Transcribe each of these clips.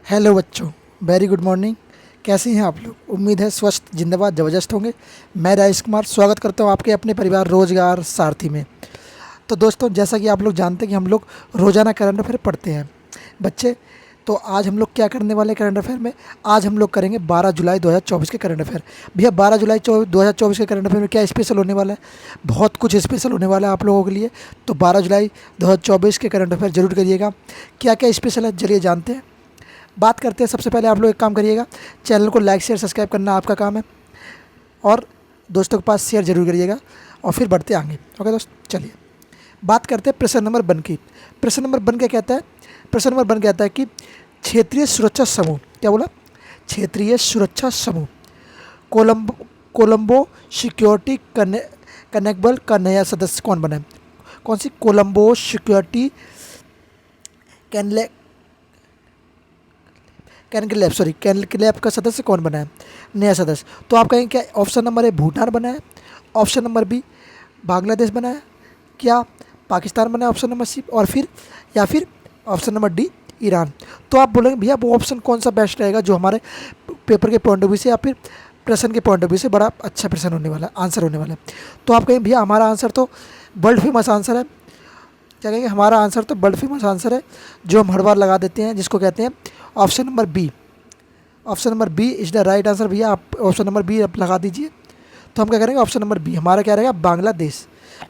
Hello बच्चों, very good morning. कैसे हैं आप लोग? उम्मीद है स्वस्थ जिंदाबाद ज़बरदस्त होंगे। मैं राजेश कुमार स्वागत करता हूं आपके अपने परिवार रोजगार सारथी में। तो दोस्तों, जैसा कि आप लोग जानते हैं कि हम लोग रोज़ाना करंट अफेयर पढ़ते हैं बच्चे। तो आज हम लोग क्या करने वाले करंट अफेयर में? आज हम लोग करेंगे 12 जुलाई 2024 के करंट अफेयर। भैया 12 जुलाई 2024 के करंट अफेयर में क्या स्पेशल होने वाला है? बहुत कुछ स्पेशल होने वाला है आप लोगों के लिए। तो 12 जुलाई 2024 के करंट अफेयर जरूर करिएगा। क्या क्या स्पेशल है चलिए जानते हैं। बात करते हैं। सबसे पहले आप लोग एक काम करिएगा, चैनल को लाइक शेयर सब्सक्राइब करना आपका काम है और दोस्तों के पास शेयर जरूर करिएगा और फिर बढ़ते आगे। ओके दोस्त, चलिए बात करते हैं प्रश्न नंबर 1 की। प्रश्न नंबर 1 क्या कहता है? प्रश्न नंबर 1 कहता है कि क्षेत्रीय सुरक्षा समूह, क्या बोला? क्षेत्रीय सुरक्षा समूह कोलंबो कोलंबो सिक्योरिटी कनेक्बल का नया सदस्य कौन बना है? कौन सी? कोलंबो सिक्योरिटी कैनक्लेव का सदस्य कौन बना है? नया सदस्य। तो आप कहेंगे क्या ऑप्शन नंबर ए भूटान बना है, ऑप्शन नंबर बी बांग्लादेश बना है, क्या पाकिस्तान बना है ऑप्शन नंबर सी, और फिर या फिर ऑप्शन नंबर डी ईरान। तो आप बोलेंगे भैया वो ऑप्शन कौन सा बेस्ट रहेगा जो हमारे पेपर के पॉइंट ऑफ व्यू से या फिर प्रश्न के पॉइंट ऑफ व्यू से बड़ा अच्छा प्रश्न होने वाला है, आंसर होने वाला है। तो आप कहेंगे भैया हमारा आंसर तो वर्ल्ड फेमस आंसर है। क्या कहेंगे? हमारा आंसर तो वर्ल्ड फेमस आंसर है जो हम हर बार लगा देते हैं, जिसको कहते हैं option number B. Option number B is the right answer. भैया आप ऑप्शन नंबर बी आप लगा दीजिए। तो हम क्या करेंगे? ऑप्शन नंबर बी हमारा क्या रहेगा? बांग्लादेश।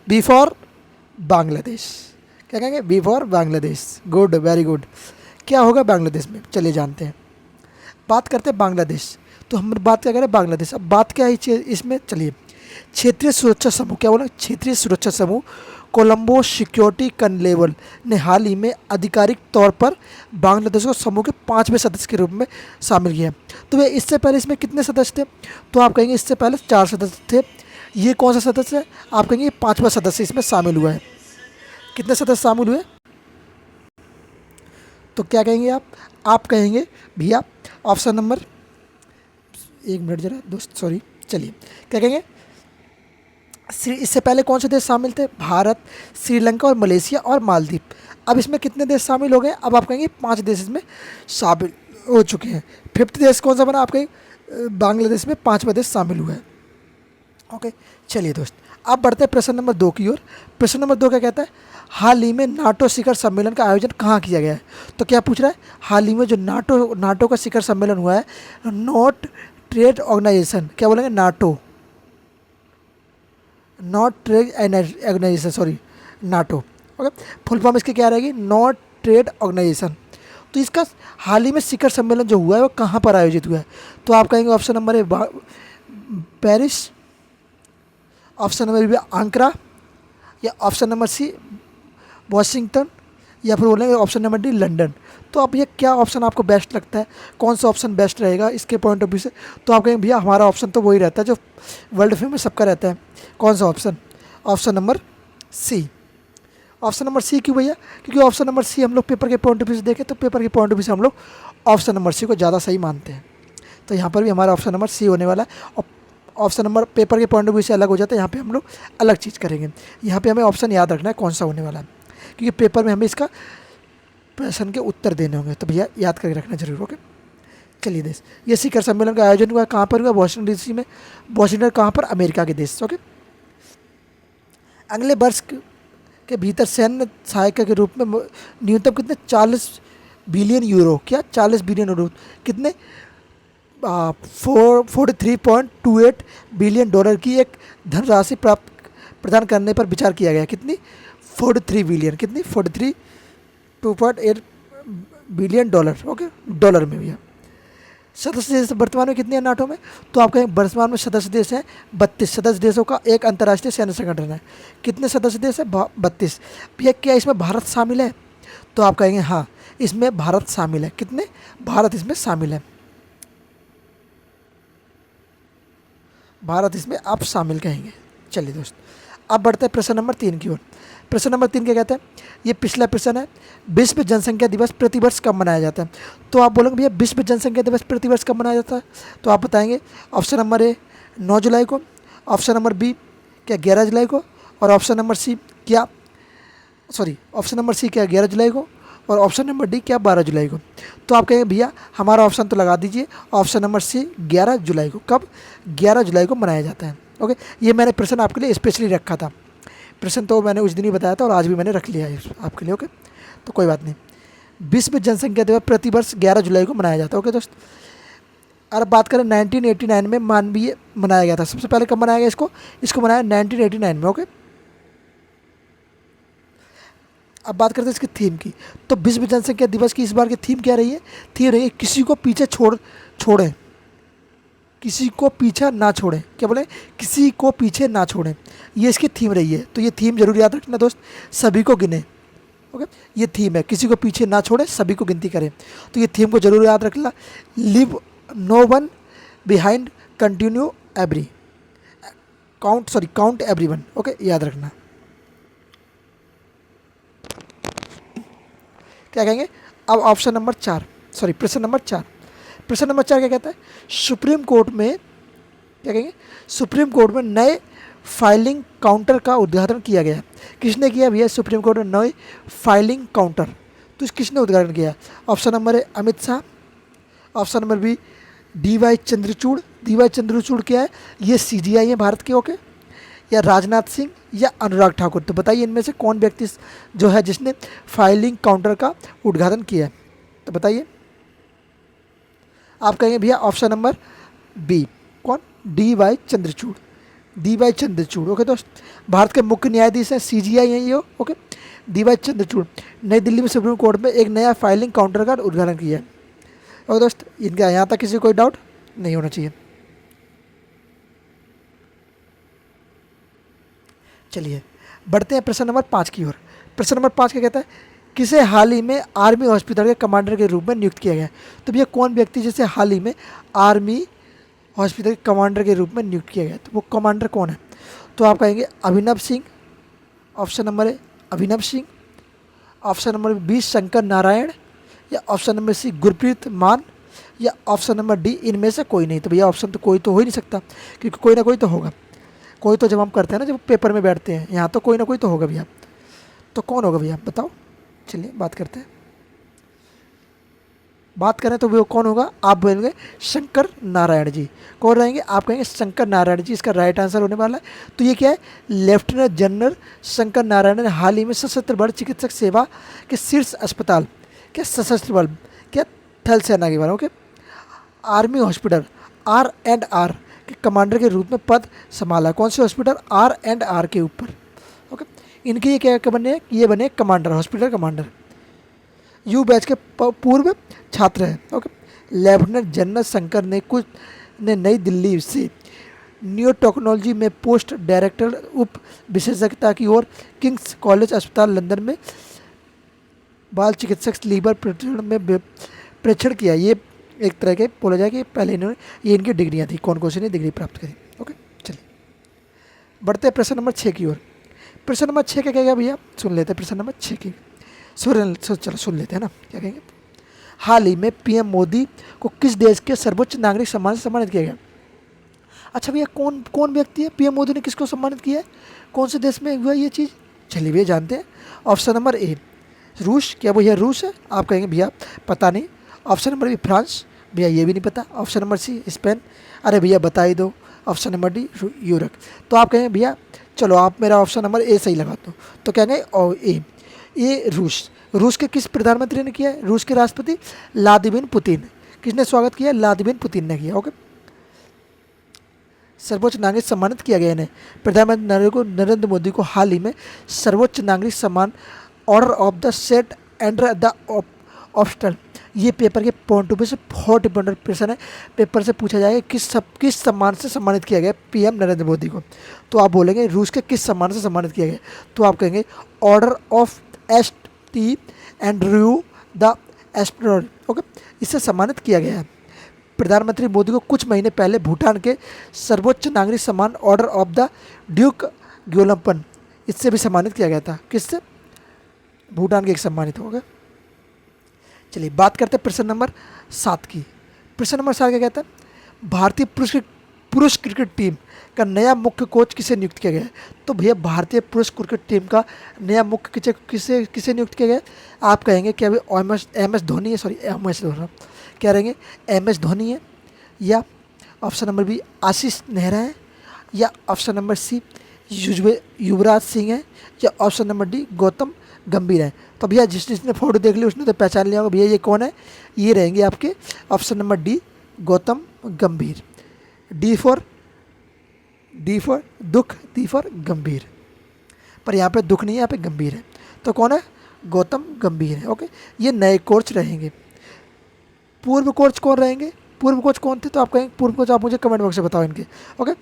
B for Bangladesh. क्या कहेंगे? B for Bangladesh. Good, very good. क्या होगा बांग्लादेश में? चलिए जानते हैं। बात करते हैं बांग्लादेश। तो हम बात क्या करें? बांग्लादेश। अब बात क्या है इसमें? चलिए, क्षेत्रीय सुरक्षा समूह, क्या बोला? क्षेत्रीय सुरक्षा समूह कोलंबो सिक्योरिटी कनलेवल ने हाल ही में आधिकारिक तौर पर बांग्लादेश को समूह के 5वें सदस्य के रूप में शामिल किया है। तो वे इससे पहले इसमें कितने सदस्य थे? तो आप कहेंगे इससे पहले 4 सदस्य थे। ये कौन सा सदस्य है? आप कहेंगे 5वां सदस्य इसमें शामिल हुआ है। कितने सदस्य शामिल हुए? तो क्या कहेंगे आप कहेंगे भैया ऑप्शन नंबर, एक मिनट जरा दोस्त, सॉरी। चलिए, क्या कहेंगे? इससे पहले कौन से देश शामिल थे? भारत, श्रीलंका और मलेशिया और मालदीव। अब इसमें कितने देश शामिल हो गए? अब आप कहेंगे 5 देश इसमें शामिल हो चुके हैं। 5th देश कौन सा बना? आप कहेंगे बांग्लादेश में 5वां देश शामिल हुआ है। ओके, चलिए दोस्त, अब बढ़ते हैं प्रश्न नंबर 2 की ओर। प्रश्न नंबर 2 क्या कहता है? हाल ही में नाटो शिखर सम्मेलन का आयोजन कहाँ किया गया है? तो क्या पूछ रहा है? हाल ही में जो नाटो का शिखर सम्मेलन हुआ है, नॉट ट्रेड ऑर्गेनाइजेशन, क्या बोलेंगे? NATO, not trade organisation, sorry, NATO. Okay, full form इसकी क्या रहेगी? Not trade organisation. तो इसका हाल ही में शिखर सम्मेलन जो हुआ है वो कहाँ पर आयोजित हुआ है? तो आप कहेंगे option number A Paris, option number B Ankara, या ऑप्शन नंबर सी वॉशिंगटन, या फिर बोलेंगे ऑप्शन नंबर डी लंदन। तो अब ये क्या ऑप्शन आपको बेस्ट लगता है? कौन सा ऑप्शन बेस्ट रहेगा इसके पॉइंट ऑफ व्यू से? तो आप कहेंगे भैया हमारा ऑप्शन तो वही रहता है जो वर्ल्ड फेमस सबका रहता है। कौन सा option? Option number C. Option number C क्यों भैया? क्योंकि ऑप्शन नंबर सी हम लोग पेपर के पॉइंट ऑफ व्यू से देखें तो पेपर के पॉइंट ऑफ व्यू से हम लोग ऑप्शन नंबर सी को ज़्यादा सही मानते हैं। तो यहाँ पर भी हमारा ऑप्शन नंबर सी होने वाला है। और ऑप्शन नंबर पेपर के पॉइंट ऑफ व्यू से अलग हो जाता है, यहाँ पे हम लोग अलग चीज़ करेंगे। यहाँ पे हमें ऑप्शन याद रखना है कौन सा होने वाला है, क्योंकि पेपर में हमें इसका प्रश्न के उत्तर देने होंगे। तो भैया याद करके रखना जरूर। ओके, चलिए देश, ये शिखर सम्मेलन का आयोजन हुआ कहाँ पर हुआ? वॉशिंगटन डीसी में। वॉशिंगटन कहाँ पर? अमेरिका के देश। ओके, अगले वर्ष के भीतर सैन्य सहायता के रूप में न्यूनतम कितने? 40 बिलियन यूरो। क्या? 40 बिलियन यूरो। कितने? 43.28 बिलियन डॉलर की एक धनराशि प्रदान करने पर विचार किया गया। कितनी? 43 बिलियन। कितनी? 2.8 बिलियन डॉलर। ओके, डॉलर में भैया। सदस्य देश वर्तमान में कितने हैं नाटो में? तो आप कहें वर्तमान में सदस्य देश हैं 32। सदस्य देशों का एक अंतर्राष्ट्रीय सैन्य संगठन है। कितने सदस्य देश है? 32। भैया क्या इसमें भारत शामिल है? तो आप कहेंगे हाँ, इसमें भारत शामिल है। कितने? भारत इसमें शामिल है। भारत इसमें आप शामिल कहेंगे। चलिए दोस्त, अब बढ़ते हैं प्रश्न नंबर 3 की ओर। प्रश्न नंबर 3 क्या कहता है? ये पिछला प्रश्न है, विश्व जनसंख्या दिवस प्रतिवर्ष कब मनाया जाता है? तो आप बोलेंगे भैया विश्व जनसंख्या दिवस प्रतिवर्ष कब मनाया जाता है? तो आप बताएंगे ऑप्शन नंबर ए 9 जुलाई को, ऑप्शन नंबर बी क्या 11 जुलाई को, और option number C option number C क्या 11 जुलाई को, और ऑप्शन नंबर डी क्या 12 जुलाई को। तो आप कहेंगे भैया हमारा ऑप्शन तो लगा दीजिए, ऑप्शन नंबर सी 11 जुलाई को। कब? 11 जुलाई को मनाया जाता है। ओके, ये मैंने प्रश्न आपके लिए स्पेशली रखा था। प्रश्न तो मैंने उस दिन ही बताया था और आज भी मैंने रख लिया है आपके लिए। ओके, तो कोई बात नहीं। विश्व जनसंख्या दिवस प्रतिवर्ष 11 जुलाई को मनाया जाता है। ओके दोस्त, और बात करें 1989 में मानवीय मनाया गया था। सबसे पहले कब मनाया गया इसको मनाया 1989 में। ओके, अब बात करते हैं इसकी थीम की। तो विश्व जनसंख्या दिवस की इस बार की थीम क्या रही है? थीम रही है किसी को पीछे छोड़ें, किसी को पीछा ना छोड़ें। क्या बोले? किसी को पीछे ना छोड़ें, ये इसकी थीम रही है। तो ये थीम जरूर याद रखना दोस्त, सभी को गिने। ओके, ये थीम है, किसी को पीछे ना छोड़े, सभी को गिनती करें। तो ये थीम को जरूर याद रखना। Leave no one behind, continue every, count everyone. Okay, याद रखना। क्या कहेंगे अब? ऑप्शन नंबर 4, प्रश्न नंबर 4। प्रश्न नंबर 4 क्या कहता है? सुप्रीम कोर्ट में, क्या कहेंगे, सुप्रीम कोर्ट में नए फाइलिंग काउंटर का उद्घाटन किया गया। किसने किया भैया? सुप्रीम कोर्ट में नए फाइलिंग काउंटर। तो किसने उद्घाटन किया? Option number A Amit Shah, option number B D Y Chandrachud. D Y Chandrachud क्या है? ये सीजीआई है भारत के। ओके, या राजनाथ सिंह या अनुराग ठाकुर। तो बताइए इनमें से कौन व्यक्ति जो है जिसने फाइलिंग काउंटर का उद्घाटन किया है? तो बताइए। आप कहेंगे भैया ऑप्शन नंबर बी, कौन? D Y Chandrachud. D Y Chandrachud. Okay दोस्त, भारत के मुख्य न्यायाधीश हैं, सीजीआई हैं ये। ओके, डी वाई चंद्रचूड़ नई दिल्ली में सुप्रीम कोर्ट में एक नया फाइलिंग काउंटर का उद्घाटन किया है। और दोस्त इनका यहाँ तक किसी को कोई डाउट नहीं होना चाहिए। चलिए बढ़ते हैं प्रश्न नंबर 5 की ओर। प्रश्न नंबर 5 क्या कहता है? किसे हाल ही में आर्मी हॉस्पिटल के कमांडर के रूप में नियुक्त किया गया? तो भैया कौन व्यक्ति जिसे हाल ही में आर्मी हॉस्पिटल के कमांडर के रूप में नियुक्त किया गया, तो वो कमांडर कौन है? तो आप कहेंगे Abhinav Singh, option number A Abhinav Singh, option number B Shankar Narayan, या ऑप्शन नंबर सी गुरप्रीत मान, या ऑप्शन नंबर डी इनमें से कोई नहीं। तो भैया ऑप्शन तो कोई तो हो ही नहीं सकता, क्योंकि कोई ना कोई तो होगा। कोई तो जब हम करते हैं ना, जब पेपर में बैठते हैं, यहाँ तो कोई ना कोई तो होगा भैया। तो कौन होगा भैया बताओ? चलिए बात करते हैं। बात करें तो वो कौन होगा? आप बोलेंगे शंकर नारायण जी। कौन रहेंगे? आप कहेंगे शंकर नारायण जी इसका राइट आंसर होने वाला है। तो ये क्या है? लेफ्टिनेंट जनरल शंकर नारायण ने हाल ही में सशस्त्र बल चिकित्सक सेवा के शीर्ष अस्पताल, क्या सशस्त्र बल, क्या थल सेना के बारे में, ओके, आर्मी हॉस्पिटल R&R के कमांडर के रूप में पद संभाला। कौन से हॉस्पिटल? R&R के ऊपर। ओके, इनके ये क्या बने? ये बने commander, hospital commander. You batch के पूर्व छात्र हैं। ओके, लेफ्टिनेंट जनरल शंकर ने नई दिल्ली से न्यू टेक्नोलॉजी में पोस्ट डायरेक्टर उप विशेषज्ञता की ओर किंग्स कॉलेज अस्पताल लंदन में बाल चिकित्सक लीवर परीक्षण किया। ये एक तरह के बोला जाए कि पहले इन्होंने ये इनकी डिग्रियाँ थी, कौन कौन सी डिग्री प्राप्त करी। ओके, चलिए बढ़ते हैं प्रश्न नंबर 6 की ओर। प्रश्न नंबर 6 क्या कहेगा भैया? सुन लेते हैं प्रश्न नंबर 6 की। चलो सुन लेते हैं ना, क्या कहेंगे? हाल ही में पीएम मोदी को किस देश के सर्वोच्च नागरिक सम्मान से सम्मानित किया गया? अच्छा भैया कौन व्यक्ति है? पीएम मोदी ने किसको सम्मानित किया है? कौन से देश में हुआ ये चीज़? चलिए भैया जानते हैं। ऑप्शन नंबर ए रूस। क्या भैया रूस है? आप कहेंगे भैया पता नहीं। ऑप्शन नंबर बी फ्रांस, भैया ये भी नहीं पता। ऑप्शन नंबर सी स्पेन, अरे भैया बता ही दो। Option number D Europe. तो आप कहेंगे भैया चलो आप मेरा ऑप्शन नंबर ए सही लगा दो। तो कहेंगे और ए रूस। रूस के किस प्रधानमंत्री ने किया है? रूस के राष्ट्रपति व्लादिमीर पुतिन। किसने स्वागत किया? व्लादिमीर पुतिन ने किया। ओके, सर्वोच्च नागरिक सम्मानित किया गया इन्हें। प्रधानमंत्री नरेंद्र मोदी को हाल ही में सर्वोच्च नागरिक सम्मान order of the set and the obstacle, ये पेपर के पॉइंट ऑफ व्यू से बहुत इंपॉर्टेंट प्रश्न है। पेपर से पूछा जाएगा किस सम्मान से सम्मानित किया गया पीएम नरेंद्र मोदी को? तो आप बोलेंगे रूस के किस सम्मान से सम्मानित किया गया? तो आप कहेंगे order of T Andrew the astronaut. Okay, इससे सम्मानित किया गया है। प्रधानमंत्री मोदी को कुछ महीने पहले भूटान के सर्वोच्च नागरिक सम्मान ऑर्डर ऑफ द ड्यूक ग्योलम्पन, इससे भी सम्मानित किया गया था। किससे? भूटान के एक सम्मानित हो गए। चलिए बात करते हैं प्रश्न नंबर 7 की। प्रश्न नंबर 7 क्या कहता है? भारतीय पुरुष क्रिकेट टीम का नया मुख्य कोच किसे नियुक्त किया गया है? तो भैया भारतीय पुरुष क्रिकेट टीम का नया मुख्य किसे किसे किसे नियुक्त किया गया है? आप कहेंगे कि अभी एम एस धोनी है, सॉरी एम एस धोनी क्या रहेंगे, एम एस धोनी है, या ऑप्शन नंबर बी आशीष नेहरा है, या ऑप्शन नंबर सी युवराज सिंह है, या ऑप्शन नंबर डी गौतम गंभीर है। तो भैया जिसने फोटो देख ली उसने तो पहचान लिया होगा भैया ये कौन है, ये रहेंगे आपके ऑप्शन नंबर डी गौतम गंभीर। डी फॉर दुख, डी फॉर गंभीर, पर यहाँ पे दुख नहीं है, यहाँ पे गंभीर है। तो कौन है, गौतम गंभीर है। ओके, ये नए कोच रहेंगे। पूर्व कोच कौन रहेंगे, पूर्व कोच कौन थे? तो आप कहेंगे पूर्व कोच, आप मुझे कमेंट बॉक्स में बताओ इनके। ओके,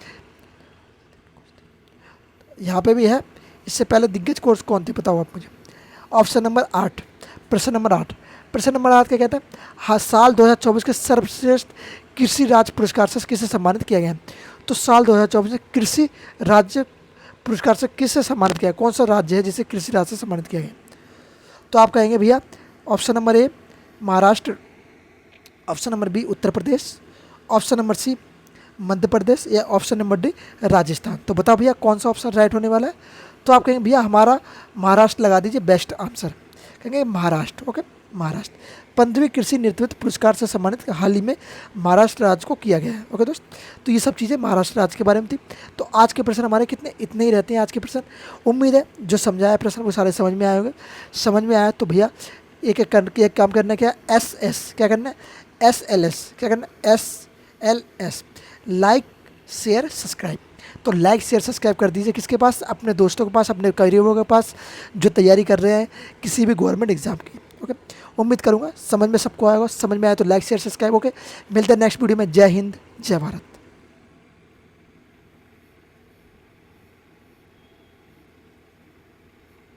यहाँ पे भी है, इससे पहले दिग्गज कोच कौन थे बताओ आप मुझे। ऑप्शन नंबर 8, प्रश्न नंबर 8, प्रश्न नंबर 8 क्या कहता है, हाँ साल 2024 के सर्वश्रेष्ठ कृषि राज्य पुरस्कार से किसे सम्मानित किया गया है? तो साल 2024 में कृषि राज्य पुरस्कार से किसे सम्मानित किया है, कौन सा राज्य है जिसे कृषि राज्य से सम्मानित किया गया? तो आप कहेंगे भैया option number A Maharashtra, option number B Uttar Pradesh, option number C Madhya Pradesh, या ऑप्शन नंबर डी राजस्थान। तो बताओ भैया कौन सा ऑप्शन राइट होने वाला है? तो आप कहेंगे भैया हमारा महाराष्ट्र लगा दीजिए, बेस्ट आंसर। कहेंगे महाराष्ट्र। ओके, महाराष्ट्र 15वीं कृषि नेतृत्व पुरस्कार से सम्मानित हाल ही में महाराष्ट्र राज्य को किया गया है। ओके दोस्त, तो ये सब चीज़ें महाराष्ट्र राज्य के बारे में थी। तो आज के प्रश्न हमारे कितने, इतने ही रहते हैं आज के प्रश्न। उम्मीद है जो समझाया प्रश्न वो सारे समझ में आए होंगे। समझ में आया तो भैया एक एक करके एक काम करना है, क्या क्या करना है, SLS क्या करना है, SLS लाइक शेयर सब्सक्राइब। तो लाइक शेयर सब्सक्राइब कर दीजिए, किसके पास, अपने दोस्तों के पास, अपने करीबों के पास जो तैयारी कर रहे हैं किसी भी गवर्नमेंट एग्जाम की। ओके, उम्मीद करूँगा समझ में सबको आएगा। समझ में आया तो लाइक शेयर सब्सक्राइब। ओके, मिलते हैं नेक्स्ट वीडियो में। जय हिंद, जय भारत।